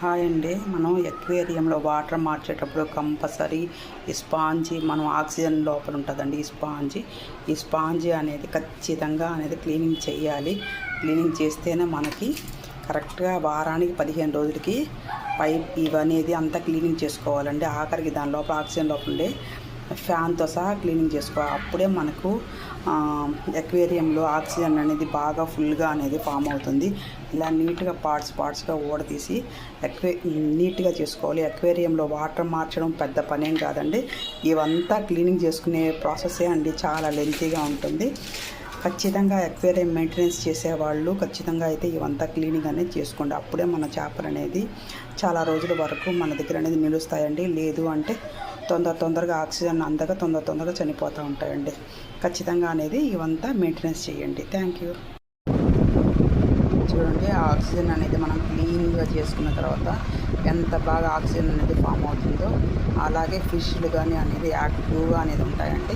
Hi అండి. మనం ఎక్వేరియంలో water మార్చేటప్పుడు compulsory ఈ స్పాంజీ మనం ఆక్సిజన్ లోపల ఉంటుందండి. ఈ స్పాంజీ అనేది ఖచ్చితంగా అనేది క్లీనింగ్ చేయాలి. క్లీనింగ్ చేస్తేనే మనకి కరెక్ట్గా వారానికి 15 రోజులకి పైప్ ఇవనేది అంతా క్లీనింగ్ చేసుకోవాలండి. ఆఖరికి దాని లోపల ఆక్సిజన్ లోపల ఉండే ఫ్యాన్తో సహా క్లీనింగ్ చేసుకోవాలి. అప్పుడే మనకు ఎక్వేరియంలో ఆక్సిజన్ అనేది బాగా ఫుల్గా అనేది ఫామ్ అవుతుంది. ఇలా నీట్గా పార్ట్స్గా ఊడతీసి నీట్గా చేసుకోవాలి. ఎక్వేరియంలో వాటర్ మార్చడం పెద్ద పనేం కాదండి. ఇవంతా క్లీనింగ్ చేసుకునే ప్రాసెసే అండి, చాలా లెంతీగా ఉంటుంది. ఖచ్చితంగా ఎక్వేరియం మెయింటెనెన్స్ చేసేవాళ్ళు ఖచ్చితంగా అయితే ఇవంతా క్లీనింగ్ అనేది చేసుకోండి. అప్పుడే మన చేపలు అనేది చాలా రోజుల వరకు మన దగ్గర అనేది నిలుస్తాయండి. లేదు అంటే తొందరగా ఆక్సిజన్ అందక తొందరగా చనిపోతూ ఉంటాయండి. ఖచ్చితంగా అనేది ఇవంతా మెయింటెనెన్స్ చేయండి. Thank you. చూడండి, ఆక్సిజన్ అనేది మనం క్లీన్గా చేసుకున్న తర్వాత ఎంత బాగా ఆక్సిజన్ అనేది ఫామ్ అవుతుందో, అలాగే ఫిష్లు కానీ అనేది యాక్టివ్గా అనేది ఉంటాయండి.